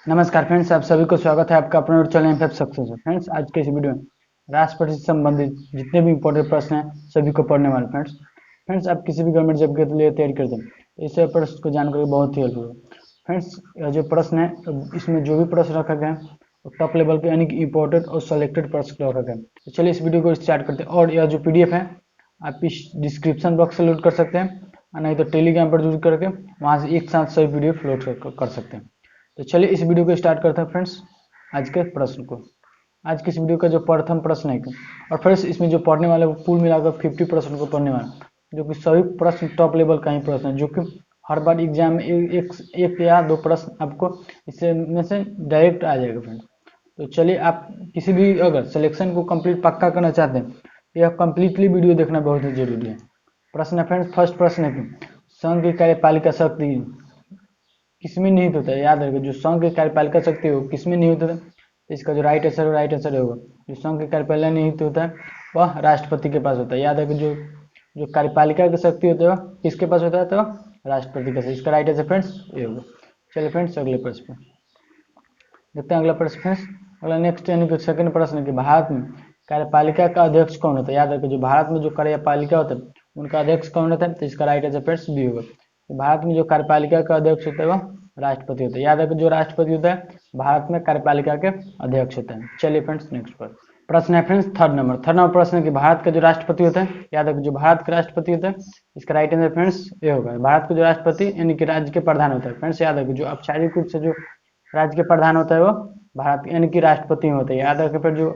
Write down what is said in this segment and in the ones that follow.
नमस्कार फ्रेंड्स, आप सभी को स्वागत है आपका अपने चैनल एमएफ सक्सेस में। फ्रेंड्स, आज के इस वीडियो में राष्ट्रपति से संबंधित जितने भी इंपॉर्टेंट प्रश्न हैं सभी को पढ़ने वाले। फ्रेंड्स, आप किसी भी गवर्नमेंट जॉब के लिए तैयारी करते हैं तो इस प्रश्न को जानकर बहुत ही हेल्प होगा। फ्रेंड्स, जो प्रश्न है इसमें जो भी प्रश्न रखा गया है टॉप लेवल के यानी कि इंपॉर्टेंट और सेलेक्टेड प्रश्न रखा गया है। तो चलिए इस वीडियो को स्टार्ट करते हैं। और यह जो PDF है आप इस डिस्क्रिप्शन बॉक्स से लोड कर सकते हैं, नहीं तो टेलीग्राम पर यूज करके वहाँ से एक साथ सभी PDF लोड कर सकते हैं। तो चलिए इस वीडियो को स्टार्ट करते हैं फ्रेंड्स आज के प्रश्न को। आज के इस वीडियो का जो प्रथम प्रश्न है और फ्रेंड्स इसमें जो पढ़ने वाले कुल मिलाकर 50 प्रश्न को पढ़ने वाले, जो कि सभी प्रश्न टॉप लेवल का ही प्रश्न है, जो कि हर बार एग्जाम में एक या दो प्रश्न आपको इससे में से डायरेक्ट आ जाएगा फ्रेंड्स। तो चलिए आप किसी भी अगर सिलेक्शन को कंप्लीट पक्का करना चाहते हैं तो यह कंप्लीटली वीडियो देखना बहुत ही जरूरी है। प्रश्न है फ्रेंड्स, फर्स्ट प्रश्न है कि संघ की कार्यपालिका शक्ति किसमें निहित होता है। याद रखिए, जो संघ की कार्यपालिका शक्ति हो किसमें निहित होता है, तो इसका जो राइट आंसर होगा जो संघ की कार्यपालिका निहित होता है वह राष्ट्रपति के पास होता है। याद रखिए, जो जो कार्यपालिका की शक्ति होता है वह किसके पास होता है, तो राष्ट्रपति के पास। इसका राइट आंसर फ्रेंड्स ये होगा। चलिए फ्रेंड्स अगले प्रश्न देखते हैं। अगला प्रश्न फ्रेंड्स, अगला नेक्स्ट यानी कि सेकंड प्रश्न कि भारत में कार्यपालिका का अध्यक्ष कौन होता है। याद रखिए, जो भारत में जो कार्यपालिका होता है उनका अध्यक्ष कौन होता है, तो इसका राइट आंसर फ्रेंड्स बी होगा। तो भारत में जो कार्यपालिका का अध्यक्ष होता है वह राष्ट्रपति होता है। याद रखिए, जो राष्ट्रपति होता है भारत में कार्यपालिका के अध्यक्ष होता है। चलिए फ्रेंड्स नेक्स्ट प्रश्न है फ्रेंड्स थर्ड नंबर प्रश्न है कि भारत का जो राष्ट्रपति होता है, याद रखिए जो भारत का राष्ट्रपति होता है इसका राइट आंसर फ्रेंड्स ये होगा। भारत का जो राष्ट्रपति यानी कि राज्य के प्रधान होता है। फ्रेंड्स याद रखिए, जो औपचारिक रूप से जो राज्य के प्रधान होता है वो भारत यानी कि राष्ट्रपति होता है। याद रखिए, फिर जो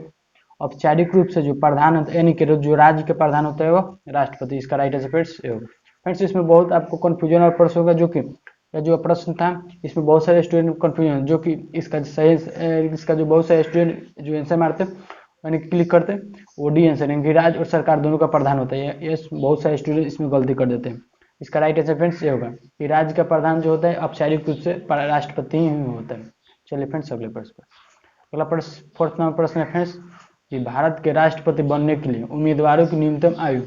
औपचारिक रूप से जो प्रधान होता है यानी कि जो राज्य के प्रधान होता है वो राष्ट्रपति। इसका राइट आंसर फ्रेंड्स ये होगा। फ्रेंड्स, इसमें बहुत आपको कंफ्यूजन और प्रश्न होगा, जो कि जो प्रश्न था इसमें बहुत सारे स्टूडेंट कंफ्यूजन, जो कि इसका सही इसका जो बहुत सारे स्टूडेंट जो आंसर मारते यानी क्लिक करते वो डी आंसर यानी कि राज्य और सरकार दोनों का प्रधान होता है। ये बहुत सारे स्टूडेंट इसमें गलती कर देते हैं। इसका राइट आंसर फ्रेंड्स ये होगा कि राज्य का प्रधान जो होता है औपचारिक रूप से राष्ट्रपति ही होता है। चलिए फ्रेंड्स अगले प्रश्न अगला प्रश्न फोर्थ नंबर प्रश्न है फ्रेंड्स कि भारत के राष्ट्रपति बनने के लिए उम्मीदवारों की न्यूनतम आयु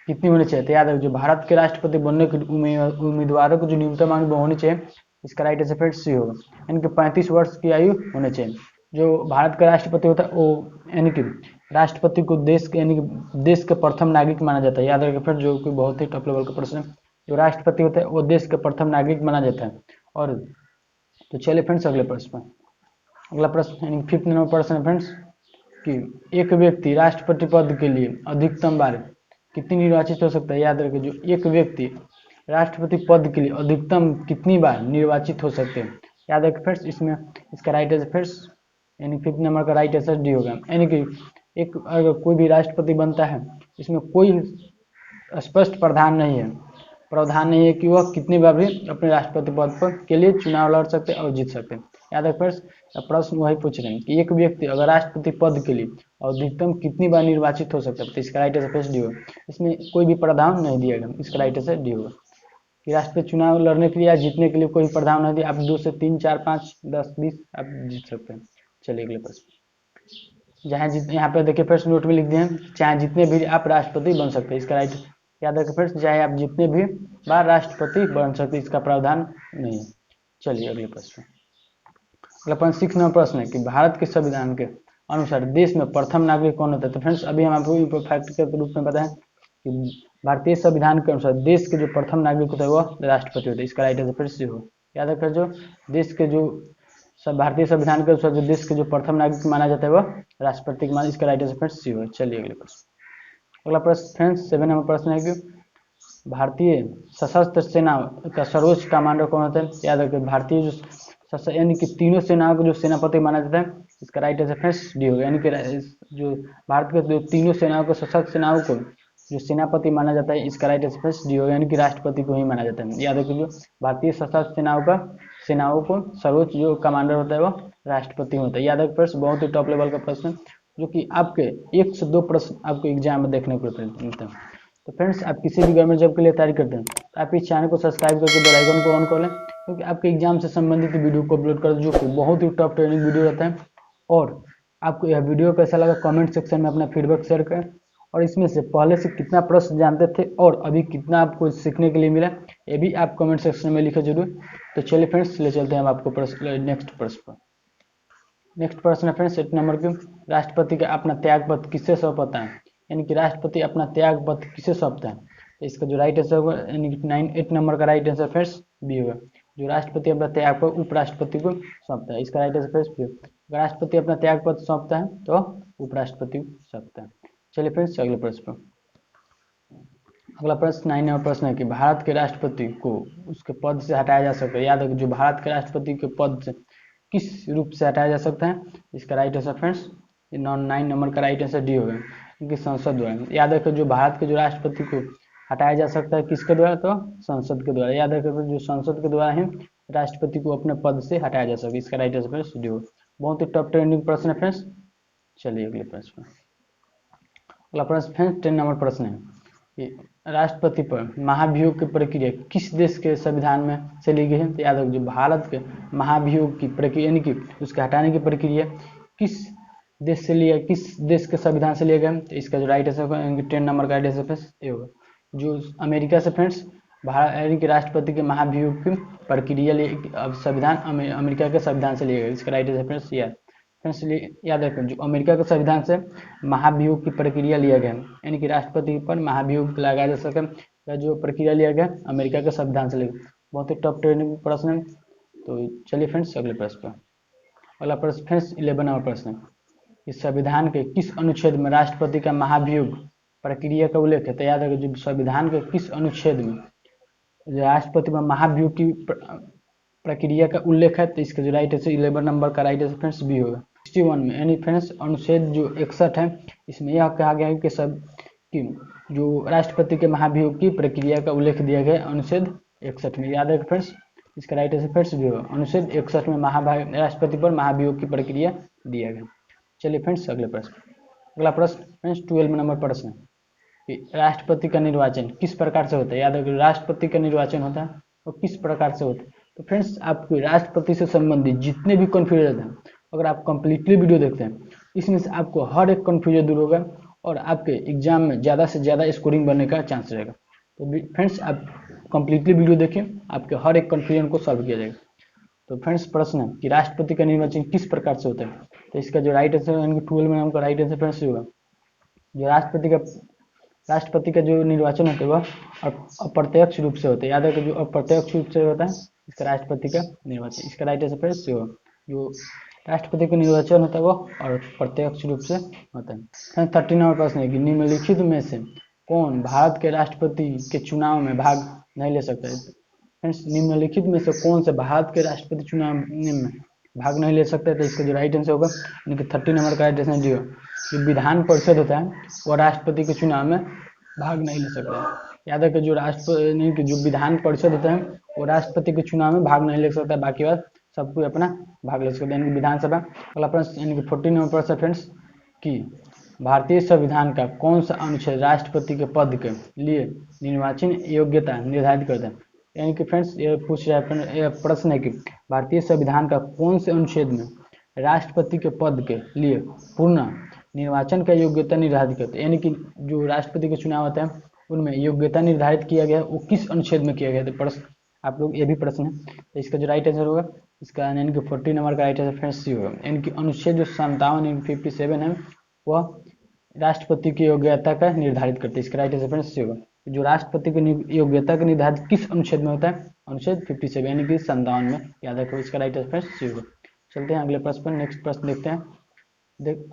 कितनी होनी चाहिए। तो याद रखिए, जो भारत के राष्ट्रपति बनने के उम्मीदवारों की जो न्यूनतम आयु होनी चाहिए इसका राइट आंसर फ्रेंड्स सी होगा, यानी कि 35 वर्ष की आयु होनी चाहिए। जो भारत का राष्ट्रपति होता है वो यानी कि राष्ट्रपति को देश के यानी कि देश के प्रथम नागरिक माना जाता है। याद रखिए फ्रेंड्स, जो कि बहुत ही टॉप लेवल का प्रश्न है, जो राष्ट्रपति होता है वो देश के प्रथम नागरिक माना जाता है। और तो चलिए फ्रेंड्स अगले प्रश्न अगला प्रश्न यानी फिफ्थ नंबर प्रश्न है फ्रेंड्स कि एक व्यक्ति राष्ट्रपति पद के लिए अधिकतम बार कितनी निर्वाचित हो सकता है। याद रखिए, जो एक व्यक्ति राष्ट्रपति पद के लिए अधिकतम कितनी बार निर्वाचित हो सकते हैं। याद रखिए फ्रेंड्स, इसमें इसका राइट आंसर फ्रेंड्स यानी फिफ्थ नंबर का राइट आंसर डी होगा। यानी कि एक अगर कोई भी राष्ट्रपति बनता है इसमें कोई स्पष्ट प्रावधान नहीं है कि वह कितनी बार भी अपने राष्ट्रपति पद पर के लिए चुनाव लड़ सकते हैं और जीत सकते हैं। याद रखिए फ्रेंड्स, प्रश्न वही पूछ रहे हैं कि एक व्यक्ति अगर राष्ट्रपति पद के लिए अधिकतम कितनी बार निर्वाचित हो सकता है, तो इसका राइट आंसर फ्रेंड्स डी होगा। इसमें कोई भी प्रावधान नहीं दिया गया, इसका राइट आंसर डी होगा कि राष्ट्रपति चुनाव लड़ने के लिए या जीतने के लिए कोई प्रावधान नहीं दिया। आप 2 से 3 4 5 10 20 आप जीत सकते हैं। चलिए अगले प्रश्न जहाँ जितने यहाँ पे देखिए फ्रेंड्स नोट में लिख दिए हैं चाहे जितने भी आप राष्ट्रपति बन सकते हैं। इसका राइट याद रखिए फ्रेंड्स, चाहे आप जितने भी बार राष्ट्रपति बन सकते हैं, इसका प्रावधान नहीं है। चलिए अगले प्रश्न अगला प्रश्न 6 नंबर प्रश्न है कि भारत के संविधान के अनुसार देश में प्रथम नागरिक कौन होता है। तो फ्रेंड्स अभी हम आपको फैक्ट के रूप में बताएं कि भारतीय संविधान के अनुसार देश के जो प्रथम नागरिक होता है वह राष्ट्रपति होता है। इसका राइट आंसर फ्रेंड्स हो याद रखिए, जो देश के जो भारतीय संविधान के अनुसार जो देश के जो प्रथम नागरिक माना जाता है वह राष्ट्रपति के मान। इसका राइट आंसर फ्रेंड्स सी हो। चलिए अगले प्रश्न अगला प्रश्न फ्रेंड्स 7 नंबर प्रश्न है कि भारतीय सशस्त्र सेना का सर्वोच्च कमांडर कौन होता है। याद रखिए, भारतीय जो यानी कि तीनों सेनाओं को जो सेनापति माना जाता है, इसका राइट आंसर फ्रेंड्स डी होगा। यानी कि जो भारत के जो तीनों सेनाओं को सशस्त्र सेनाओं को जो सेनापति माना जाता है, इसका राइट आंसर फ्रेंड्स डी होगा, यानी कि राष्ट्रपति को ही माना जाता है। याद रखिए, जो भारतीय सशस्त्र सेनाओं को सर्वोच्च जो कमांडर होता है वो राष्ट्रपति होता है। याद रखिए फ्रेंड्स, बहुत ही टॉप लेवल का प्रश्न जो कि आपके 1 से 2 प्रश्न आपको एग्जाम में देखने को मिलते हैं। तो फ्रेंड्स, आप किसी भी गवर्नमेंट जॉब के लिए तैयारी करते हैं तो आप इस चैनल को सब्सक्राइब करके बेल आइकन को ऑन कर लें, क्योंकि आपके एग्जाम से संबंधित वीडियो को अपलोड कर जो कि बहुत ही टॉप ट्रेनिंग वीडियो रहता है। और आपको यह वीडियो कैसा लगा कमेंट सेक्शन में अपना फीडबैक शेयर करें, और इसमें से पहले से कितना प्रश्न जानते थे और अभी कितना आपको सीखने के लिए मिला ये भी आप कमेंट सेक्शन में लिखे जरूर। तो चलिए फ्रेंड्स, ले चलते हैं हम आपको नेक्स्ट प्रश्न पर। नेक्स्ट प्रश्न है फ्रेंड्स 8 नंबर की, राष्ट्रपति का अपना त्याग पत्र किससे सौंपता है, यानी कि राष्ट्रपति अपना त्याग पत्र किससे सौंपता है। तो इसका जो राइट आंसर होगा यानी कि 8 नंबर का राइट आंसर फ्रेंड्स बी होगा। जो राष्ट्रपति अपना त्याग पत्र उपराष्ट्रपति को सौंपता है, इसका राइट आंसर फ्रेंड्स बी होगा। अगर राष्ट्रपति अपना त्याग पत्र सौंपता है तो उपराष्ट्रपति को सौंपता है। चलिए फ्रेंड्स अगले प्रश्न पर। अगला प्रश्न 9 नंबर प्रश्न है कि भारत के राष्ट्रपति को उसके पद से हटाया जा सकता है। याद रखिए, जो भारत के राष्ट्रपति के पद से किस रूप से हटाया जा सकता है, इसका राइट आंसर फ्रेंड्स 9 नंबर का राइट आंसर डी होगा, क्योंकि संसद द्वारा। याद रखिए, जो भारत के जो राष्ट्रपति को हटाया जा सकता है किसके द्वारा, तो संसद के द्वारा। याद रखिए, जो संसद के द्वारा ही राष्ट्रपति को अपने पद से हटाया जा सकता है, इसका राइट आंसर फ्रेंड्स डी होगा। बहुत ही टॉप ट्रेंडिंग प्रश्न है फ्रेंड्स। चलिए अगले प्रश्न। अगला प्रश्न फ्रेंड्स 10 नंबर प्रश्न है कि राष्ट्रपति पर महाभियोग की प्रक्रिया किस देश के संविधान में से ली गई है। तो याद रखिए, जो भारत के महाभियोग की प्रक्रिया यानी कि उसके हटाने की प्रक्रिया किस देश से लिया, किस देश के संविधान से लिया गया। तो इसका जो राइट आंसर होगा 10 नंबर का राइट आंसर फ्रेंड्स ए होगा। जो अमेरिका से फ्रेंड्स भारत यानी कि राष्ट्रपति के महाभियोग की प्रक्रिया संविधान अमेरिका के संविधान से लिया गया, इसका राइट आंसर फ्रेंड्स ये है। फ्रेंड्स याद रखें, जो अमेरिका के संविधान से महाभियोग की प्रक्रिया लिया गया, यानी कि राष्ट्रपति पर महाभियोग लगाया जा सके, या जो प्रक्रिया लिया गया अमेरिका के संविधान से लिया। बहुत ही टॉप ट्रेंडिंग प्रश्न है। तो चलिए फ्रेंड्स अगले प्रश्न पर। अगला प्रश्न फ्रेंड्स 11 नंबर प्रश्न है, इस संविधान के किस अनुच्छेद में राष्ट्रपति का महाभियोग प्रक्रिया का उल्लेख है। तो याद रखें, जो संविधान के किस अनुच्छेद में राष्ट्रपति में महाभियोग की प्रक्रिया का उल्लेख है। तो इसका जो राइट आंसर 11 नंबर का राइट आंसर फ्रेंड्स बी होगा। 61 में यानी फ्रेंड्स अनुच्छेद जो 61 है, इसमें यह कहा गया है कि कि जो राष्ट्रपति के महाभियोग की प्रक्रिया का उल्लेख दिया गया अनुच्छेद 61 में। याद रखें फ्रेंड्स, इसका राइट आंसर फ्रेंड्स भी होगा। अनुच्छेद 61 में राष्ट्रपति पर महाभियोग की प्रक्रिया दिया गया। चलिए फ्रेंड्स अगले प्रश्न। अगला प्रश्न फ्रेंड्स 12 नंबर प्रश्न है कि राष्ट्रपति का निर्वाचन किस प्रकार से होता है। याद रखिए, राष्ट्रपति का निर्वाचन होता है वो किस प्रकार से होता है। तो फ्रेंड्स आपको राष्ट्रपति से संबंधित जितने भी कन्फ्यूजन हैं, अगर आप कंप्लीटली वीडियो देखते हैं, इसमें से आपको हर एक कन्फ्यूजन दूर होगा और आपके एग्जाम में ज़्यादा से ज़्यादा स्कोरिंग बनने का चांस रहेगा। तो फ्रेंड्स आप कंप्लीटली वीडियो देखिए, आपके हर एक कन्फ्यूजन को सॉल्व किया जाएगा। तो फ्रेंड्स प्रश्न है कि राष्ट्रपति का निर्वाचन किस प्रकार से होता है। तो इसका जो राइट आंसर यानी कि 12 में का राइट आंसर फ्रेंड्स होगा, जो राष्ट्रपति का जो निर्वाचन होता है वह अप्रत्यक्ष रूप से होता है। याद है कि जो अप्रत्यक्ष रूप से होता है इसका राष्ट्रपति का निर्वाचन, इसका राइट आंसर फ्रेंड्स होगा। जो राष्ट्रपति का निर्वाचन होता है वो और प्रत्यक्ष रूप से होता है। 13 नंबर प्रश्न है कि निम्नलिखित में से कौन भारत के राष्ट्रपति के चुनाव में भाग नहीं ले सकता है। फ्रेंड्स निम्नलिखित में से कौन से भारत के राष्ट्रपति चुनाव में भाग नहीं ले सकता है। तो इसका जो राइट आंसर होगा यानी कि 30 नंबर का राइट आंसर जो विधान परिषद होता है वो राष्ट्रपति के चुनाव में भाग नहीं ले सकता है। याद है कि जो विधान परिषद होता है वो राष्ट्रपति के चुनाव में भाग नहीं ले सकता है, बाकी बात सब कोई अपना भाग ले सकता है, यानी कि विधानसभा। अगला प्रश्न यानी कि 14 नंबर प्रश्न फ्रेंड्स कि भारतीय संविधान का कौन सा अनुच्छेद राष्ट्रपति के पद के लिए निर्वाचन योग्यता निर्धारित करता है। यानी कि फ्रेंड्स ये पूछ रहा है प्रश्न है कि भारतीय संविधान का कौन से अनुच्छेद में राष्ट्रपति के पद के लिए पूर्ण निर्वाचन का योग्यता निर्धारित करते हैं। यानी कि जो राष्ट्रपति के चुनाव होते हैं उनमें योग्यता निर्धारित किया गया वो किस अनुच्छेद में किया गया। तो प्रश्न आप लोग ये भी प्रश्न है, तो इसका जो राइट आंसर होगा इसका यानी कि 40 नंबर का राइट आंसर फ्रेंड्स सी होगा। यानी कि अनुच्छेद जो 57 57 है वह राष्ट्रपति की योग्यता का निर्धारित करते हैं, इसका राइट आंसर फ्रेंड्स सी होगा। जो राष्ट्रपति की योग्यता का निर्धारित किस अनुच्छेद में होता है, अनुच्छेद 57 यानी कि 57 में। याद रखो इसका राइट आंसर फ्रेंड्स सी होगा। चलते हैं अगले प्रश्न पर, नेक्स्ट प्रश्न देखते हैं।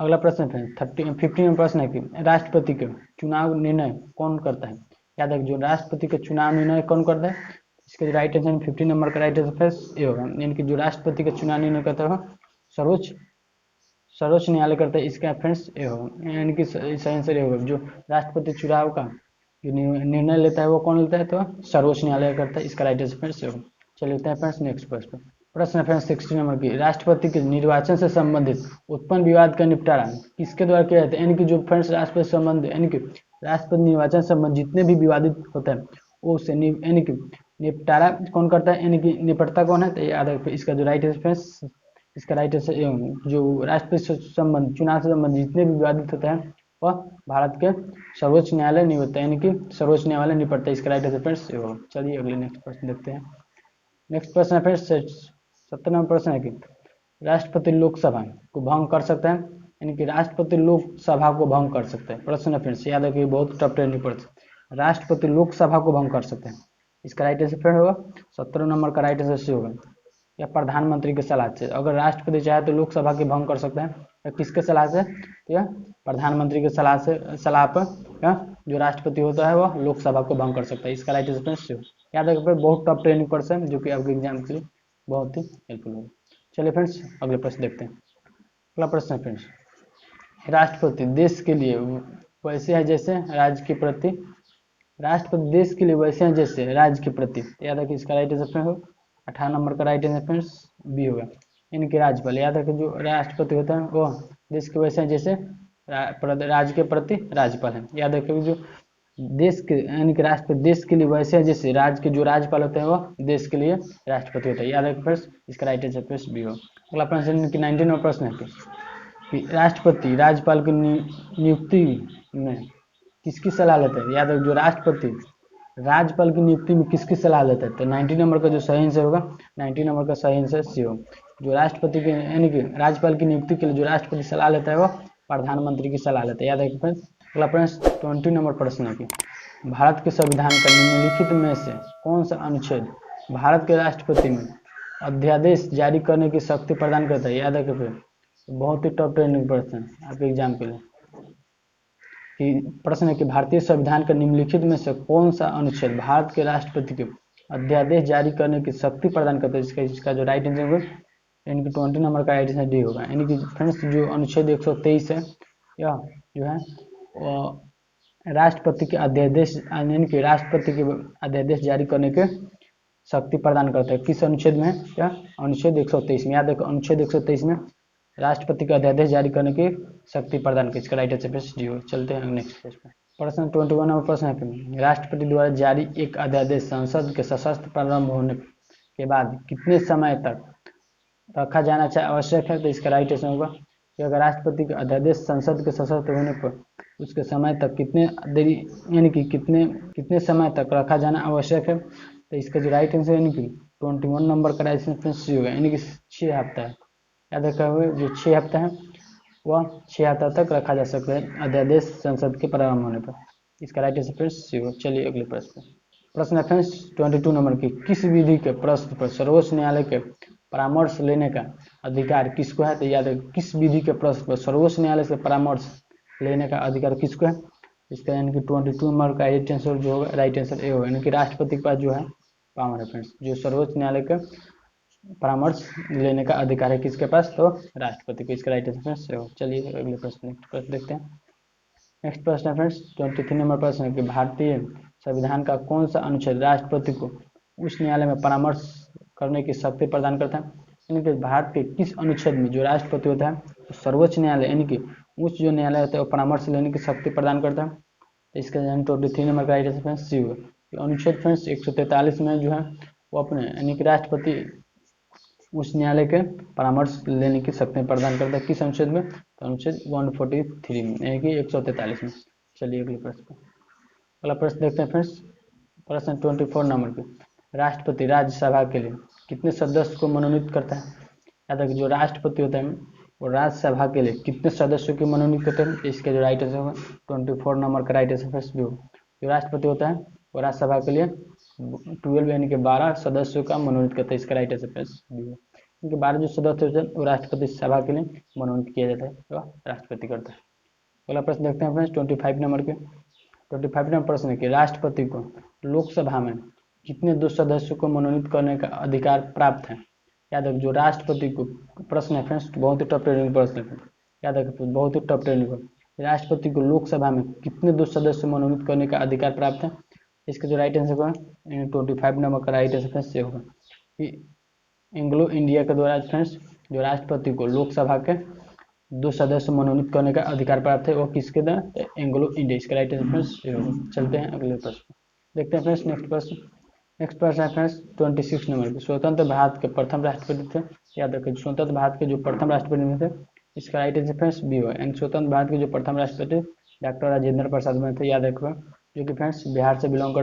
अगला प्रश्न है 15 प्रश्न है कि राष्ट्रपति के चुनाव निर्णय कौन करता है। याद रखिए, जो राष्ट्रपति के चुनाव निर्णय कौन करता है, इसका राइट आंसर 15 नंबर का राइट आंसर फ्रेंड्स ये होगा। यानी कि जो राष्ट्रपति का चुनाव निर्णय करता है सर्वोच्च न्यायालय करता है, इसका फ्रेंड्स ये होगा। यानी कि सही आंसर ये होगा, जो राष्ट्रपति चुनाव का जो निर्णय लेता है वो कौन लेता है, तो सर्वोच्च न्यायालय करता है, इसका राइट आंसर फ्रेंड्स ये होगा। चलिए फ्रेंड्स नेक्स्ट प्रश्न फ्रेंड्स 16 नंबर की राष्ट्रपति के निर्वाचन से संबंधित उत्पन्न विवाद का निपटारा किसके द्वारा किया जाता है। यानी कि जो फ्रेंड्स राष्ट्रपति संबंध यानी कि राष्ट्रपति निर्वाचन संबंध जितने भी विवादित होता है वो उससे यानी कि निपटारा कौन करता है, यानी कि निपटता कौन है। तो याद रखिए इसका जो राइट आंसर फ्रेंड्स इसका राइट आंसर जो राष्ट्रपति से संबंध चुनाव से संबंध जितने भी विवादित होता है वह भारत के सर्वोच्च न्यायालय निपटता है, यानी कि सर्वोच्च न्यायालय निपटता है, इसका राइट आंसर फ्रेंड्स ये होगा। चलिए अगले नेक्स्ट प्रश्न देखते हैं। नेक्स्ट प्रश्न है फ्रेंड्स 17 नंबर प्रश्न है कि राष्ट्रपति लोकसभा को भंग कर सकते हैं, यानी कि राष्ट्रपति लोकसभा को भंग कर सकते हैं। प्रश्न है फ्रेंड्स, याद रखिए बहुत टफ ट्रेंडिंग प्रश्न। राष्ट्रपति लोकसभा को भंग कर सकते हैं, इसका राइट आंसर फ्रेंड होगा 17 नंबर का राइट आंसर होगा। या प्रधानमंत्री की सलाह से, अगर राष्ट्रपति चाहे तो लोकसभा की भंग कर सकते हैं, या किसके सलाह से, तो यह प्रधानमंत्री के सलाह पर जो राष्ट्रपति होता है वह लोकसभा को भंग कर सकता है। इसका राइट आंसर फ्रेंड्स याद रखिए, बहुत टफ ट्रेंडिंग प्रश्न है जो कि आपके एग्जाम के लिए बहुत ही हेल्पफुल होगा। चलिए फ्रेंड्स अगले प्रश्न देखते हैं। अगला प्रश्न है फ्रेंड्स, राष्ट्रपति देश के लिए वैसे है जैसे राज्य के प्रति, राष्ट्रपति देश के लिए वैसे हैं जैसे राज्य के प्रति। याद रखिए इसका राइट आंसर फ्रेंड होगा 18 नंबर का राइट आंसर फ्रेंड्स बी होगा। इनके राज्यपाल, याद रखिए जो राष्ट्रपति होता है वो देश के वैसे हैं जैसे राज्य के प्रति राज्यपाल है। याद रखिए जो देश के यानी कि राष्ट्रपति देश के लिए वैसे हैं जैसे राज्य के जो राज्यपाल होते हैं वह देश के लिए राष्ट्रपति होता है। याद रखिए फ्रेंड्स इसका राइट आंसर फ्रेंड्स बी होगा। अगला प्रश्न 19 नंबर प्रश्न है कि राष्ट्रपति राज्यपाल की नियुक्ति में किसकी सलाह लेते हैं। याद रखिए जो राष्ट्रपति राज्यपाल की नियुक्ति में किसकी सलाह लेते हैं, तो 90 नंबर का जो सही आंसर होगा 90 नंबर का सही आंसर सी होगा। जो राष्ट्रपति के यानी कि राज्यपाल की नियुक्ति के लिए जो राष्ट्रपति सलाह लेता है वह प्रधानमंत्री की सलाह लेता है। याद रखिए फ्रेंड्स। अगला प्रश्न 20 नंबर प्रश्न है कि भारत के संविधान का निम्नलिखित में से कौन सा अनुच्छेद भारत के राष्ट्रपति में अध्यादेश जारी करने की शक्ति प्रदान करता है। याद रखिए बहुत ही टॉप ट्रेंडिंग प्रश्न है आपके एग्जाम के लिए कि प्रश्न है कि भारतीय संविधान का निम्नलिखित में से कौन सा अनुच्छेद भारत के राष्ट्रपति के अध्यादेश जारी करने की शक्ति प्रदान करता है। इसका जो राइट आंसर होगा यानी कि 20 नंबर का राइट आंसर डी होगा। यानी कि फ्रेंड्स जो अनुच्छेद 123 है यह जो है राष्ट्रपति के अध्यादेश यानी कि राष्ट्रपति के अध्यादेश जारी करने के शक्ति प्रदान करता है। किस अनुच्छेद में है, क्या अनुच्छेद 123 में। याद रखो अनुच्छेद 123 में राष्ट्रपति का अध्यादेश जारी करने की शक्ति प्रदान की। इसका राइट आंसर डी हो। चलते हैं नेक्स्ट पेज पर। प्रश्न 21 नंबर प्रश्न है राष्ट्रपति द्वारा जारी एक अध्यादेश संसद के सशस्त्र प्रारंभ होने के बाद कितने समय तक रखा जाना चाहिए आवश्यक है, तो इसका राइट आंसर होगा कि अगर राष्ट्रपति का अध्यादेश संसद के सशस्त्र होने पर उसके समय तक कितने देरी यानी कि कितने समय तक रखा जाना आवश्यक है, तो इसका जो राइट आंसर यानी कि 21 नंबर का राइट आंसर सी होगा। यानी कि 6 हफ्ता है। याद रखा हुआ जो 6 हफ्ता है वह 6 हफ्ता तक रखा जा सकता है अध्यादेश संसद के प्रारंभ होने पर। इसका राइट आंसर फ्रेंड्स सी होगा। चलिए अगले प्रश्न है फ्रेंड्स 22 नंबर की किस विधि के प्रश्न पर सर्वोच्च न्यायालय के परामर्श लेने का अधिकार किसको है। तो याद रखिए किस विधि के प्रश्न पर सर्वोच्च न्यायालय से परामर्श लेने का अधिकार किसको है। इसका यानी कि 22 नंबर का राइट आंसर जो होगा राइट आंसर ए होगा। यानी कि राष्ट्रपति के पास जो है पावर है फ्रेंड्स, जो सर्वोच्च न्यायालय का परामर्श लेने का अधिकार है किसके पास, तो राष्ट्रपति को। इसका राइट आंसर से हो। चलिए अगले प्रश्न नेक्स्ट प्रश्न देखते हैं। नेक्स्ट प्रश्न है फ्रेंड्स 23 नंबर प्रश्न है कि भारतीय संविधान का कौन सा अनुच्छेद राष्ट्रपति को उच्च न्यायालय में परामर्श करने की शक्ति प्रदान करता है। यानी कि भारत के किस अनुच्छेद में जो राष्ट्रपति होता है तो सर्वोच्च न्यायालय यानी कि उच्च जो न्यायालय होता है वो परामर्श लेने की शक्ति प्रदान करता है। तो इसका 23 नंबर का राइट आंसर फ्रेंड्स सी होगा। अनुच्छेद फ्रेंड्स 143 में जो है वो अपने यानी कि राष्ट्रपति उच्च न्यायालय के परामर्श लेने की शक्ति प्रदान करता है। किस अनुच्छेद में, तो अनुच्छेद 143 में यानी कि 143 में। चलिए अगले प्रश्न। अगला प्रश्न देखते हैं फ्रेंड्स। प्रश्न 24 नंबर के राष्ट्रपति राज्यसभा के लिए कितने सदस्य को मनोनीत करता है। याद रखिए जो राष्ट्रपति होता है वो राज्यसभा के लिए कितने सदस्यों को मनोनीत करते हैं। इसके जो राइट आंसर होगा 24 नंबर का राइट आंसर फ्रेंड्स भी होगा। जो राष्ट्रपति होता है वो राज्यसभा के लिए 12 यानी कि 12 सदस्यों का मनोनीत करता है। इसका राइट आंसर फ्रेंड्स भी होगा। क्योंकि 12 जो सदस्य होते हैं वो राष्ट्रपति सभा के लिए मनोनीत किया जाता है, तो राष्ट्रपति करता है। अगला प्रश्न देखते हैं फ्रेंड्स 25 नंबर के। 25 नंबर प्रश्न है कि राष्ट्रपति को लोकसभा में कितने 2 सदस्यों को मनोनीत करने का अधिकार प्राप्त है। याद रखिए जो राष्ट्रपति को प्रश्न है फ्रेंड्स बहुत ही टफ ट्रेंडिंग प्रश्न है। याद रखिए बहुत ही टफ ट्रेंडिंग राष्ट्रपति को लोकसभा में कितने 2 सदस्य मनोनीत करने का अधिकार प्राप्त है। इसका जो राइट आंसर होगा 25 नंबर का राइट आंसर फ्रेंड्स ये होगा कि एंग्लो इंडिया के द्वारा फ्रेंड्स जो राष्ट्रपति को लोकसभा के 2 सदस्य मनोनीत करने का अधिकार प्राप्त है वो किसके द्वारा, एंग्लो इंडिया। इसका राइट आंसर फ्रेंड्स ये होगा। चलते हैं अगले प्रश्न देखते हैं फ्रेंड्स। नेक्स्ट प्रश्न है फ्रेंड्स 26 नंबर के स्वतंत्र भारत के प्रथम राष्ट्रपति थे। याद रखिए स्वतंत्र भारत के जो प्रथम राष्ट्रपति थे इसका राइट आंसर फ्रेंड्स बी होगा। एंड स्वतंत्र भारत के जो प्रथम राष्ट्रपति डॉक्टर राजेंद्र प्रसाद में थे। याद रखो जो कि फ्रेंड्स बिहार से बिलोंग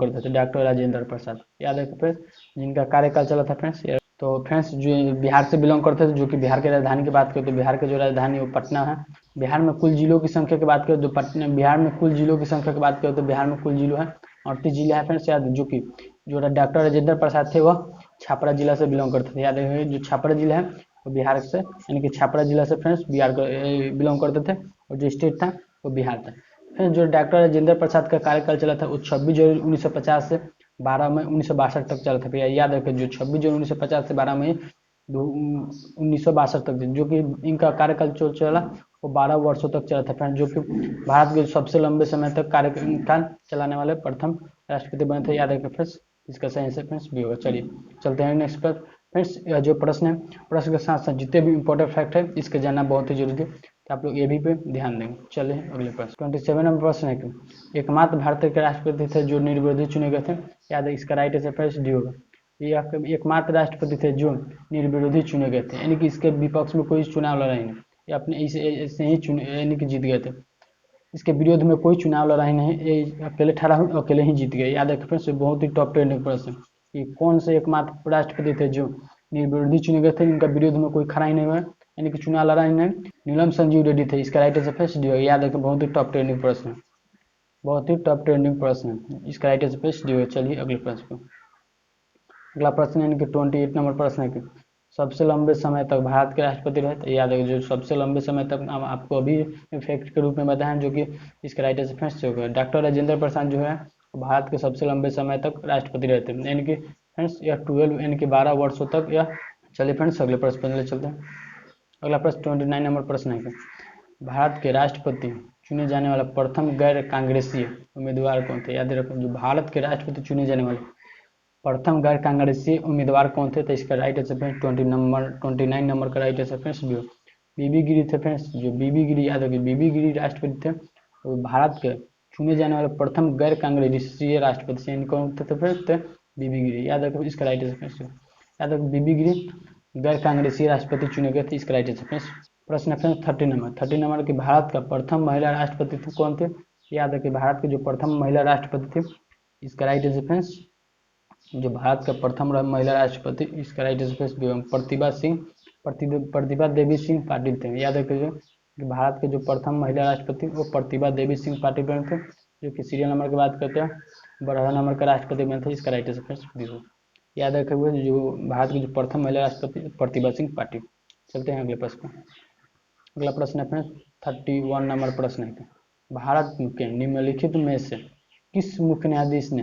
करते थे डॉक्टर राजेंद्र प्रसाद। याद रखो फ्रेंड्स जिनका कार्यकाल चला था फ्रेंड्स तो फ्रेंड्स जो बिहार से बिलोंग करते थे, जो कि बिहार की राजधानी की बात करें तो बिहार की जो राजधानी वो पटना है। बिहार में कुल जिलों की संख्या की बात करें तो पटना, बिहार में कुल जिलों की संख्या की बात करें तो बिहार में कुल जिलों है 38 जिले हैं फ्रेंड्स याद, जो कि जो डॉक्टर राजेंद्र प्रसाद थे वह छपरा जिला से बिलोंग करते थे। याद रखिए जो छपरा जिला है वो बिहार से, यानी कि छपरा जिला से फ्रेंड्स बिहार बिलोंग करते थे, और जो स्टेट था वो बिहार था। फिर जो डॉक्टर राजेंद्र प्रसाद का कार्यकाल चला था वो 26 जनवरी 1950 से 12 मई 1962 तक चला था। भैया याद रखें जो 26 जनवरी 1950 से 12 मई 1962 तक, जो कि इनका कार्यकाल जो चला वो 12 वर्षों तक चला था फ्रेंड्स, जो कि भारत के सबसे लंबे समय तक कार्यकाल चलाने वाले प्रथम राष्ट्रपति बने थे। याद रखें फ्रेंड्स, इसका सही आंसर फ्रेंड्स बी होगा। चलिए चलते हैं नेक्स्ट पर फ्रेंड्स। जो प्रश्न है, प्रश्न के साथ साथ जितने भी इंपॉर्टेंट फैक्ट है इसके जानना बहुत ही जरूरी है, तो आप लोग ये भी पे ध्यान देंगे। चलिए अगले प्रश्न 27 नंबर प्रश्न है कि एकमात्र भारतीय के राष्ट्रपति थे जो निर्विरोधी चुने गए थे। याद है इसका राइट आंसर फ्रेंड्स डी होगा। ये एकमात्र राष्ट्रपति थे जो निर्विरोधी चुने गए थे, यानी कि इसके विपक्ष में कोई चुनाव लड़ा ही नहीं, ये अपने ऐसे ही चुने, यानी कि जीत गए थे। इसके विरोध में कोई चुनाव लड़ा ही नहीं, ये अकेले ठहरा हुआ अकेले ही जीत गए। याद रखें फ्रेंड्स, बहुत ही टॉप ट्रेंडिंग प्रश्न है कि कौन से एकमात्र राष्ट्रपति थे जो निर्विरोधी चुने गए थे, इनका विरोध में कोई खड़ा ही नहीं हुआ, यानी कि चुनाव लड़ा ही नहीं। नीलम संजीव रेड्डी थे, इसका राइट आंसर फ्रेंड्स डी होगा। याद रखें बहुत ही टॉप ट्रेंडिंग प्रश्न है, बहुत ही टॉप ट्रेंडिंग प्रश्न है, इसका राइट आंसर फ्रेंड्स डी होगा। चलिए अगले प्रश्न पर। अगला प्रश्न यानी कि 28 नंबर प्रश्न है कि सबसे लंबे समय तक भारत के राष्ट्रपति रहे। तो याद रखिए जो सबसे लंबे समय तक आपको अभी फैक्ट के रूप में बताएं, जो कि इसका राइट आंसर फ्रेंड्स हो गया डॉक्टर राजेंद्र प्रसाद जो है भारत के सबसे लंबे समय तक राष्ट्रपति रहते हैं, यानी कि फ्रेंड्स यह 12 यानी कि 12 वर्षों तक यह। चलिए फ्रेंड्स अगले प्रश्न पर चलते हैं। अगला प्रश्न 29 नंबर प्रश्न है कि भारत के राष्ट्रपति चुने जाने वाला प्रथम गैर कांग्रेसीय उम्मीदवार कौन थे। याद रखें जो भारत के राष्ट्रपति चुने जाने वाले प्रथम गैर कांग्रेसी उम्मीदवार कौन थे, तो इसका राइट आंसर फ्रेंड्स 29 नंबर का राइट आंसर फ्रेंड्स बीबी गिरी थे फ्रेंड्स। जो बीबी गिरी, याद रखिए बीबी गिरी राष्ट्रपति थे, तो भारत के चुने जाने वाले प्रथम गैर कांग्रेसी राष्ट्रपति यानी कौन थे, तो फ्रेंड्स बीबी गिरी। याद रखिए इसका राइट आंसर फ्रेंड्स, याद रखिए बीबी गिरी गैर कांग्रेसी राष्ट्रपति चुने गए थे, इसका राइट आंसर फ्रेंड्स। प्रश्न है फ्रेंड्स 30 नंबर कि भारत का प्रथम महिला राष्ट्रपति थे कौन थे। याद रखिए भारत के जो प्रथम महिला राष्ट्रपति थे, इसका राइट आंसर फ्रेंड्स जो भारत का प्रथम महिला राष्ट्रपति, इसका राइट आंसर प्रतिभा देवी सिंह पाटिल थे। याद रखिए कि भारत के जो प्रथम महिला राष्ट्रपति वो प्रतिभा देवी सिंह पाटिल बने थे, जो कि सीरियल नंबर की बात करते हैं 12 नंबर का राष्ट्रपति बने थे, इसका राइट आंसर याद रखे हुए जो भारत की जो प्रथम महिला राष्ट्रपति प्रतिभा सिंह पाटिल। चलते हैं अगले प्रश्न। अगला प्रश्न है फ्रेंड्स 31 नंबर प्रश्न है भारत के निम्नलिखित में से किस मुख्य न्यायाधीश ने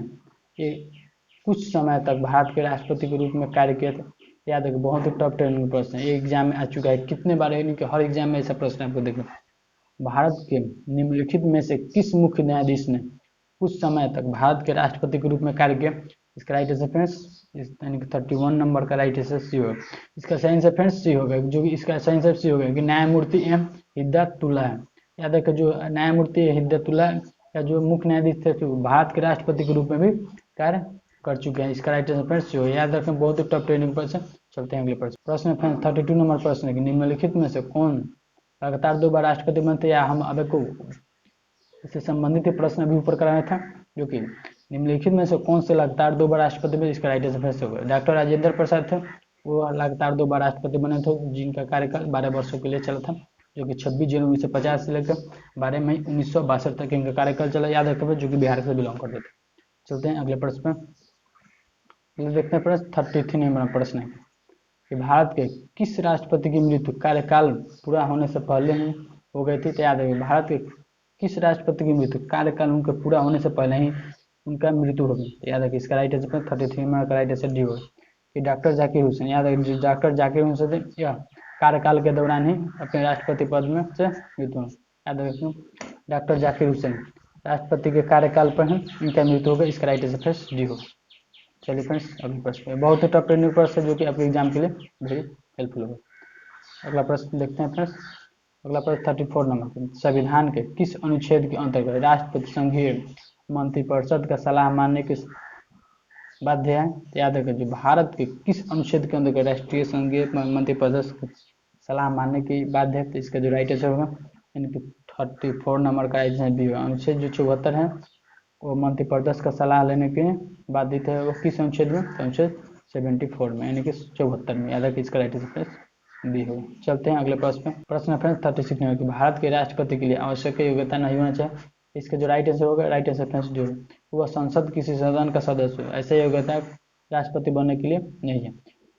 कुछ समय तक भारत के राष्ट्रपति के रूप में कार्य किया था। याद रखिए बहुत ही टफ ट्रेनिंग प्रश्न है, ये एग्जाम में आ चुका है कितने बार, यानी कि हर एग्जाम में ऐसा प्रश्न आपको देखो। भारत के निम्नलिखित में से किस मुख्य न्यायाधीश ने कुछ समय तक भारत के राष्ट्रपति के रूप में कार्य किया, इसका राइट आंसर फ्रेंड्स यानी कि 31 नंबर का राइट आंसर सी होगा। इसका सही आंसर फ्रेंड्स सी होगा, जो इसका सही आंसर सी होगा कि न्यायमूर्ति एम हिद्दातुल्ला है। याद रखिए जो न्यायमूर्ति हिद्दातुल्ला या जो मुख्य न्यायाधीश थे तो भारत के राष्ट्रपति के रूप में भी कार्य कर चुके हैं, इसका राइट आंसर फ्रेंड्स जो याद रखें बहुत ही टफ ट्रेनिंग प्रश्न। चलते हैं अगले प्रश्न। प्रश्न फ्रेंड्स 32 नंबर प्रश्न है कि निम्नलिखित में से कौन लगातार 2 बार राष्ट्रपति बनते, या हम अब को इससे संबंधित प्रश्न अभी ऊपर कराया था, जो कि निम्नलिखित में से कौन से लगातार 2 बार राष्ट्रपति बने, इसका राइट आंसर फ्रेंड्स होगा डॉक्टर राजेंद्र प्रसाद थे, वो लगातार 2 बार राष्ट्रपति बने थे, जिनका कार्यकाल 12 वर्षों के लिए चला था, जो कि 26 जनवरी 1950 से लेकर 12 मई 1962 तक इनका कार्यकाल चला। याद रखें जो कि बिहार से बिलोंग करते थे। चलते हैं अगले प्रश्न पर। देखते हैं प्रश्न 33 नंबर प्रश्न है कि भारत के किस राष्ट्रपति की मृत्यु कार्यकाल पूरा होने से पहले ही हो गई थी। तो याद रखिए भारत के किस राष्ट्रपति की मृत्यु कार्यकाल उनके पूरा होने से पहले ही उनका मृत्यु हो गई। तो याद रखिए इसका राइट आंसर 33 नंबर का राइट आंसर डी होगा कि डॉक्टर जाकिर हुसैन। याद रखिए डॉक्टर जाकिर हुसैन यह कार्यकाल के दौरान ही अपने राष्ट्रपति पद में से मृत्यु हो। याद रखिए डॉक्टर जाकिर हुसैन राष्ट्रपति के कार्यकाल पर ही इनका मृत्यु होगा, इसका राइट आंसर डी होगा। चलिए फ्रेंड्स अगले प्रश्न बहुत ही टफ ट्रेनिंग प्रश्न है, जो कि आपके एग्जाम के लिए वेरी हेल्पफुल होगा। अगला प्रश्न देखते हैं फ्रेंड्स। अगला प्रश्न 34 नंबर संविधान के किस अनुच्छेद के अंतर्गत राष्ट्रपति संघीय मंत्रिपरिषद का सलाह मानने के बाध्य है। याद रखें जो भारत के किस अनुच्छेद के अंतर्गत राष्ट्रीय संघीय मंत्रिपरिषद की सलाह मानने की बाध्य है, तो इसका जो राइट आंसर होगा यानी कि 34 नंबर का आंसर भी होगा। अनुच्छेद जो 74 है वो मंत्रिपरिषद का सलाह लेने के बाधित है, वो किस अनुच्छेद में, अनुच्छेद 74 में, यानी कि 74 में। याद रखिए इसका राइट आंसर बी होगा। चलते हैं अगले प्रश्न पे। प्रश्न फ्रेंड्स 36 में कि भारत के राष्ट्रपति के लिए आवश्यक योग्यता नहीं होना चाहिए। इसका जो राइट आंसर होगा, राइट आंसर फ्रेंड्स जो वह संसद किसी सदन का सदस्य हो, ऐसा योग्यता राष्ट्रपति बनने के लिए नहीं है।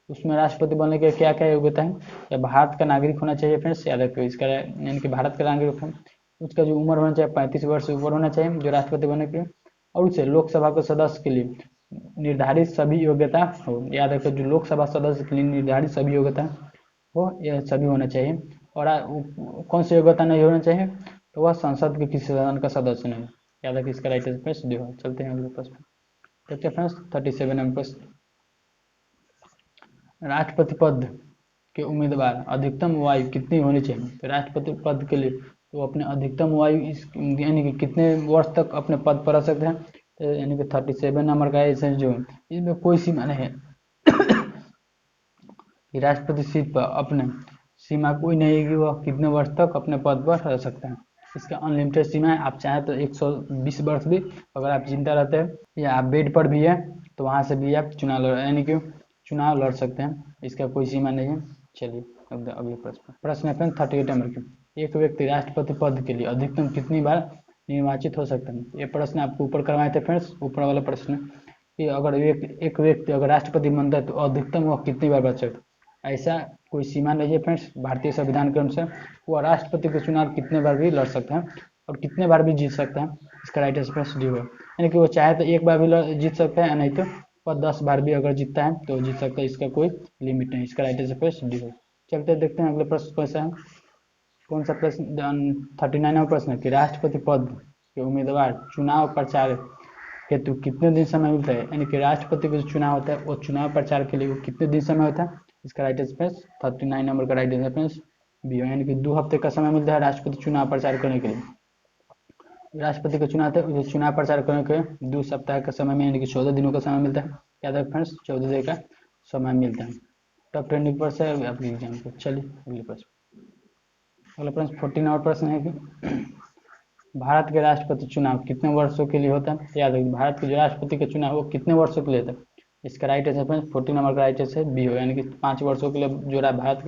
उसमें राष्ट्रपति बनने के क्या क्या योग्यता है? या भारत का नागरिक होना चाहिए फ्रेंड्स, याद रखिए इसका, यानी कि भारत का नागरिक, उसका जो उम्र होना चाहिए 35 वर्ष से ऊपर होना चाहिए जो राष्ट्रपति बनने के लिए, और उसे लोकसभा के सदस्य के लिए निर्धारित सभी योग्यता हो। याद रखिए जो लोकसभा सदस्य के लिए निर्धारित सभी योग्यता हो, यह सभी होना चाहिए। और कौन सी योग्यता नहीं होना चाहिए? तो वह संसद के किसी सदन का सदस्य नहीं। याद रखिए इसका राइट आंसर डी हो। चलते हैं अगले प्रश्न। देखते हैं फ्रेंड्स 37 नंबर प्रश्न। राष्ट्रपति पद के उम्मीदवार अधिकतम आयु कितनी होनी चाहिए? तो राष्ट्रपति पद के लिए तो अपने अधिकतम आयु यानी कि कितने वर्ष तक अपने पद पर रह सकते हैं? तो यानी कि 37 नंबर का है जो, इसमें कोई सीमा नहीं है कि राष्ट्रपति सीट पर अपने सीमा कोई नहीं है कि वह कितने वर्ष तक अपने पद पर रह सकते हैं। इसका अनलिमिटेड सीमा है। आप चाहें तो 120 वर्ष भी, अगर आप जिंदा रहते हैं या आप बेड पर भी है तो वहाँ से भी आप चुनाव लड़ सकते हैं। इसका कोई सीमा नहीं है। चलिए अगले प्रश्न है 38 नंबर की। एक व्यक्ति राष्ट्रपति पद के लिए अधिकतम कितनी बार निर्वाचित हो सकता है? ये प्रश्न आपको ऊपर करवाए थे फ्रेंड्स, ऊपर वाला प्रश्न कि अगर एक व्यक्ति अगर राष्ट्रपति बनता है तो अधिकतम वह कितनी बार बच सकता है? ऐसा कोई सीमा नहीं है फ्रेंड्स। भारतीय संविधान के अनुसार वह राष्ट्रपति के चुनाव कितने बार भी लड़ सकते हैं और कितने बार भी जीत सकते हैं। इसका राइट आंसर डी होगा, यानी कि वो चाहे तो एक बार भी जीत सकते हैं, नहीं तो वह 10 बार भी अगर जीतता है तो जीत सकता है। इसका कोई लिमिट नहीं। इसका राइट आंसर डी होगा। चलते देखते हैं अगले प्रश्न कैसा है। कौन सा प्रश्न? 39वां प्रश्न है कि राष्ट्रपति पद के उम्मीदवार चुनाव प्रचार हेतु कितने दिन समय मिलता है? यानी कि राष्ट्रपति का जो चुनाव होता है वो चुनाव प्रचार के लिए वो कितने दिन समय होता है? इसका राइट आंसर 39 नंबर का राइट आंसर बी है, यानी कि 2 हफ्ते का समय मिलता है राष्ट्रपति चुनाव प्रचार करने के लिए। राष्ट्रपति का चुनाव प्रचार करने के 2 सप्ताह का समय में, यानी कि 14 दिनों का समय मिलता है। याद रखें फ्रेंड्स 14 दिन का समय मिलता है। टॉप ट्रेंडिंग प्रश्न है आपके एग्जाम को। चलिए अगले प्रश्न। अगला प्रश्न 14वां प्रश्न है कि भारत के राष्ट्रपति चुनाव कितने वर्षों के लिए होता है? याद रखिए भारत के जो राष्ट्रपति का चुनाव वो कितने वर्षों के लिए होता है? इसका राइट आंसर 14 नंबर का राइट आंसर बी हो, यानी कि 5 वर्षों के लिए जो भारत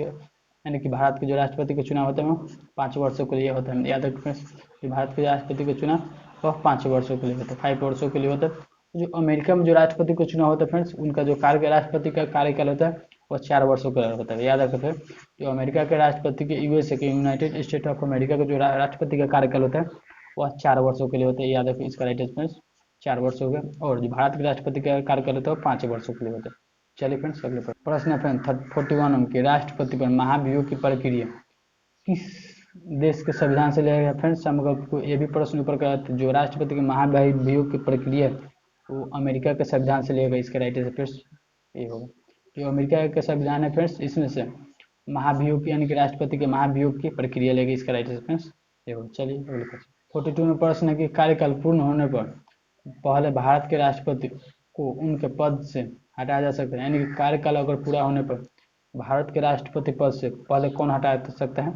के जो राष्ट्रपति का चुनाव होता है वो 5 वर्षों के लिए होता है। याद रखिए कि भारत के राष्ट्रपति का चुनाव वह 5 वर्षों के लिए होता है, 5 वर्षों के लिए होता है। जो अमेरिका में जो राष्ट्रपति का चुनाव होता है फ्रेंड्स, उनका जो राष्ट्रपति का कार्यकाल होता है वह 4 वर्षों का होता है। याद रखें जो अमेरिका के राष्ट्रपति के यूएसए के यूनाइटेड स्टेट ऑफ अमेरिका का जो राष्ट्रपति का कार्यकाल होता है वह 4 वर्षों के लिए होता है। याद रखिए इसका राइट आंसर 4 वर्षों का, और जो भारत के राष्ट्रपति का कार्यकाल होता है 5 वर्षों के लिए होता है। चलिए फ्रेंड्स अगले प्रश्न है फ्रेंड 41 नंबर के राष्ट्रपति पर महाभियोग की प्रक्रिया किस देश के संविधान से लिया गया? फ्रेंड्स हम आपको ये भी प्रश्न ऊपर का जो राष्ट्रपति के महाभियोग की प्रक्रिया वो अमेरिका के संविधान से लिया गया। इसका राइट आंसर ये होगा। जो अमेरिका का संविधान है फ्रेंड्स इसमें से महाभियोग यानी कि राष्ट्रपति के महाभियोग की प्रक्रिया लेगी। इसका राइट आंसर ये होगा। चलिए अगले प्रश्न 42 में प्रश्न है कि कार्यकाल पूर्ण होने पर पहले भारत के राष्ट्रपति को उनके पद से हटाया जा सकता है। यानी कि कार्यकाल अगर पूरा होने पर भारत के राष्ट्रपति पद से पहले कौन हटा सकता है?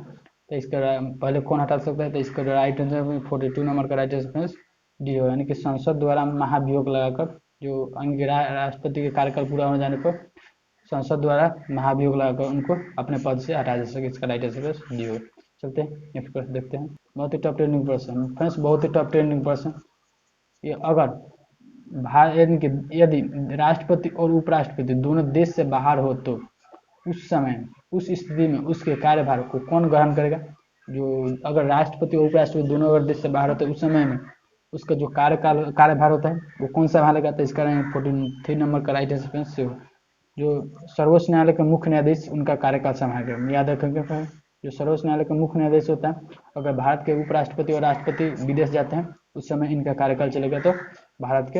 तो इसका पहले कौन हटा सकता है? तो इसका राइट आंसर 42 नंबर का राइट आंसर डी हो, यानी कि संसद द्वारा महाभियोग लगाकर जो राष्ट्रपति के कार्यकाल पूरा हो जाने पर संसद द्वारा महाभियोग लगाकर उनको अपने पद से हटाया जा सके। इसका राइट आंसर डी हो। चलते हैं नेक्स्ट प्रश्न देखते हैं। बहुत ही टॉप ट्रेंडिंग प्रश्न फ्रेंड्स, बहुत ही टॉप ट्रेंडिंग प्रश्न। ये अगर यदि राष्ट्रपति और उपराष्ट्रपति दोनों देश से बाहर हो तो उस समय उस स्थिति में उसके कार्यभार को कौन ग्रहण करेगा? जो अगर राष्ट्रपति और उपराष्ट्रपति दोनों अगर देश से बाहर होते उस समय में उसका जो कार्यभार होता है वो कौन सा संभालेगा? तो इसका 43 नंबर का राइट आंसर जो सर्वोच्च न्यायालय के मुख्य न्यायाधीश उनका कार्यकाल संभालेगा। याद रखेंगे जो सर्वोच्च न्यायालय का मुख्य न्यायाधीश होता है, अगर भारत के उपराष्ट्रपति और राष्ट्रपति विदेश जाते हैं उस समय इनका कार्यकाल चलेगा तो भारत के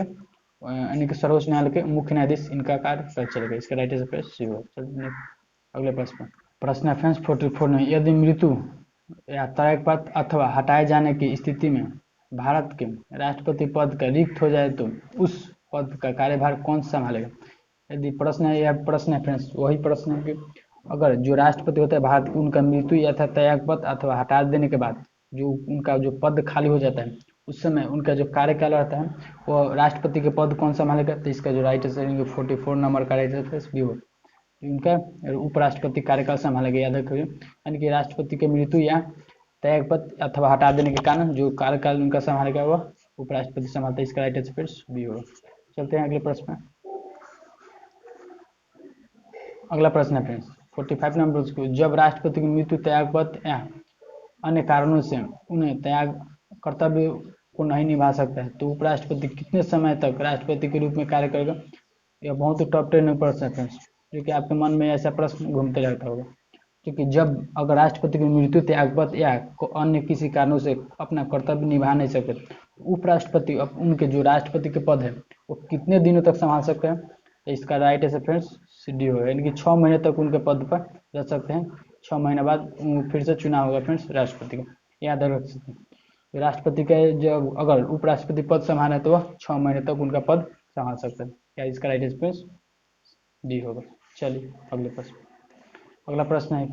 यानी कि सर्वोच्च न्यायालय के मुख्य न्यायाधीश इनका कार्यकाल चलेगा। इसका राइट आंसर सी होगा। अगले प्रश्न है फ्रेंड्स 44 में यदि मृत्यु या त्यागपत्र अथवा हटाए जाने की स्थिति में भारत के राष्ट्रपति पद का रिक्त हो जाए तो उस पद का कार्यभार कौन संभालेगा? यदि प्रश्न है यह प्रश्न है फ्रेंड्स वही प्रश्न है कि अगर जो राष्ट्रपति होता है भारत उनका मृत्यु या त्यागपत्र अथवा हटा देने के बाद जो उनका जो पद खाली हो जाता है उस समय उनका जो कार्यकाल रहता है वो राष्ट्रपति के पद कौन संभालेगा, तो इसका जो राइट आंसर 44 नंबर का राइट आंसर बी होगा, उनका उपराष्ट्रपति कार्यकाल संभालेगा, याद रखिए। यानी कि राष्ट्रपति की मृत्यु या त्यागपत्र अथवा हटा देने के कारण जो कार्यकाल उनका संभालेगा वह उपराष्ट्रपति संभालता है, इसका राइट आंसर बी होगा। चलते हैं अगले प्रश्न में। अगला प्रश्न है फ्रेंड्स 45 नंबर को, जब राष्ट्रपति की मृत्यु, त्यागपत्र या अन्य कारणों से उन्हें त्याग कर्तव्य को नहीं निभा सकता है तो उपराष्ट्रपति कितने समय तक राष्ट्रपति के रूप में कार्य करेगा। यह बहुत ही टॉप 10 प्रश्न है फ्रेंड्स, क्योंकि आपके मन में ऐसा प्रश्न घूमते रहता होगा, क्योंकि जब अगर राष्ट्रपति की मृत्यु, त्यागपत्र या अन्य किसी कारणों से अपना कर्तव्य निभा नहीं सके तो उपराष्ट्रपति उनके जो राष्ट्रपति के पद है वो कितने दिनों तक संभाल सकते हैं, तो इसका राइट आंसर फ्रेंड्स डी होगा, यानी कि 6 महीने तक उनके पद पर रह सकते हैं। 6 महीने बाद फिर से चुनाव होगा फ्रेंड्स राष्ट्रपति का, याद रख सकते हैं। राष्ट्रपति का जब अगर उपराष्ट्रपति पद संभाले तो वह 6 महीने तक उनका पद संभाल सकते हैं, क्या इसका राइट आंसर डी होगा। चलिए अगले प्रश्न। अगला प्रश्न है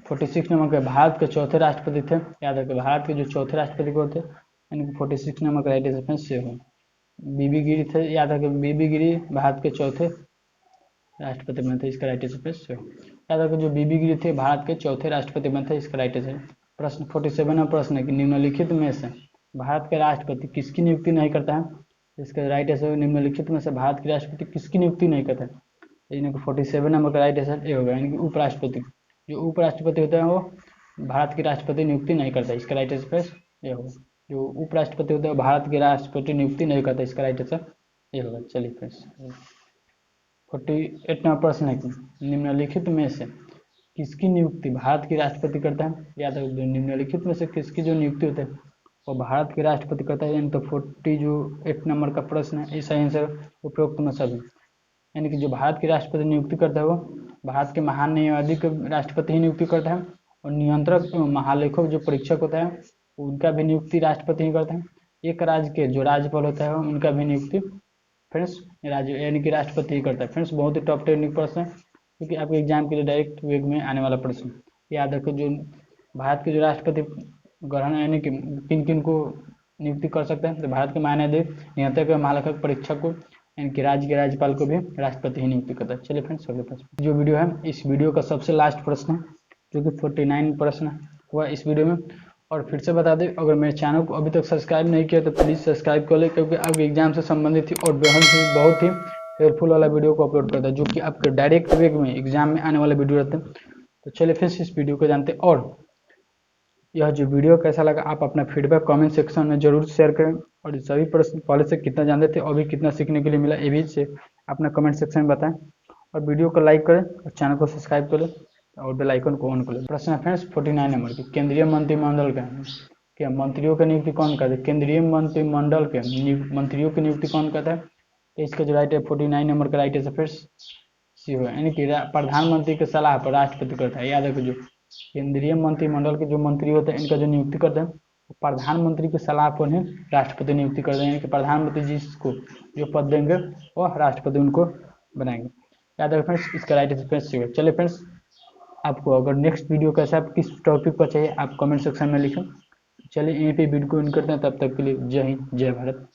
46 नंबर के, भारत के चौथे राष्ट्रपति थे, याद रखिए भारत के जो चौथे राष्ट्रपति को थे, यानी कि 46 नंबर का राइट आंसर से हो बीबी गिरी थे, याद रखिए बीबी गिरी भारत के चौथे राष्ट्रपति बने थे, इसका राइट आंसर से हो। याद रखिए जो बीबी गिरी थे भारत के चौथे राष्ट्रपति बने थे, इसका राइट आंसर। प्रश्न 47 नंबर प्रश्न है कि निम्नलिखित में से भारत के राष्ट्रपति किसकी नियुक्ति नहीं करता है, इसका राइट आंसर निम्नलिखित में से भारत के राष्ट्रपति किसकी नियुक्ति नहीं करता है, यानी कि 47 नंबर का राइट आंसर ए होगा, यानी कि उपराष्ट्रपति। जो उपराष्ट्रपति होता है वो भारत के राष्ट्रपति नियुक्ति नहीं करता, इसका राइट आंसर ए होगा। जो उपराष्ट्रपति होता है भारत के राष्ट्रपति नियुक्ति नहीं करता, इसका राइट आंसर ए होगा। चलिए फ्रेंड्स 48 नंबर प्रश्न है कि निम्नलिखित में से किसकी नियुक्ति भारत के राष्ट्रपति करता है, याद रखिए निम्नलिखित में से किसकी जो नियुक्ति होता है वो भारत के राष्ट्रपति करता है, यानी तो 48 नंबर का प्रश्न है, इसका आंसर उपरोक्त में सभी, यानी कि जो भारत के राष्ट्रपति नियुक्ति करता है वो भारत के महान न्यायाधीश राष्ट्रपति ही नियुक्ति करता है, और नियंत्रक महालेखक जो परीक्षक होता है उनका भी नियुक्ति राष्ट्रपति ही करता है। एक राज्य के जो राज्यपाल होता है उनका भी नियुक्ति फ्रेंड्स राज्य यानी कि राष्ट्रपति ही करता है। फ्रेंड्स बहुत ही टॉप 10 प्रश्न है, क्योंकि आपके एग्जाम के लिए डायरेक्ट वेग में आने वाला प्रश्न। याद रखो जो भारत के जो राष्ट्रपति ग्रहण यानी कि किन किन को नियुक्ति कर सकते हैं, तो भारत के महान्यायाधीश, नियंत्रक, महालेखक, परीक्षक को, यानी कि राज्य के राज्यपाल को भी राष्ट्रपति ही नियुक्ति करता है। चलिए फ्रेंड्स अगले प्रश्न। जो वीडियो है इस वीडियो का सबसे लास्ट प्रश्न है, जो कि 49 प्रश्न हुआ इस वीडियो में। और फिर से बता दें, अगर मेरे चैनल को अभी तक सब्सक्राइब नहीं किया तो प्लीज़ सब्सक्राइब कर ले, क्योंकि आपके एग्जाम से संबंधित ही और बहुत ही हेल्पफुल वाला वीडियो को अपलोड करता है, जो कि आपके डायरेक्ट वेग में एग्जाम में आने वाले वीडियो रहते हैं। तो चलिए फ्रेंड्स इस वीडियो को जानते हैं, और यह जो वीडियो कैसा लगा आप अपना फीडबैक कमेंट सेक्शन में जरूर शेयर करें, और सभी प्रश्न पहले से कितना जानते थे अभी कितना सीखने के लिए मिला ये भी से अपना कमेंट सेक्शन में बताएं, और वीडियो को लाइक करें और चैनल को सब्सक्राइब करें और बेल आइकन को ऑन करें। प्रश्न है फ्रेंड्स 49 नंबर की, केंद्रीय मंत्रिमंडल के मंत्रियों की नियुक्ति कौन करता है, केंद्रीय मंत्रिमंडल के मंत्रियों की नियुक्ति कौन करता है, तो इसका जो राइट है 49 नंबर का राइट है फिर सी हो, यानी कि प्रधानमंत्री के सलाह पर राष्ट्रपति करता है। याद रखो जो केंद्रीय मंत्रिमंडल के जो मंत्री होते हैं इनका जो नियुक्ति करते हैं प्रधानमंत्री की सलाह पर ही राष्ट्रपति नियुक्ति करते हैं, यानी कि प्रधानमंत्री जिसको जो पद देंगे वो राष्ट्रपति उनको बनाएंगे। याद रखें फ्रेंड्स इसका राइट आंसर। चलिए फ्रेंड्स आपको अगर नेक्स्ट वीडियो कैसा किस टॉपिक पर चाहिए आप कमेंट सेक्शन में लिखें। चलिए यहीं पे वीडियो को इन करते हैं, तब तक के लिए जय हिंद जय भारत।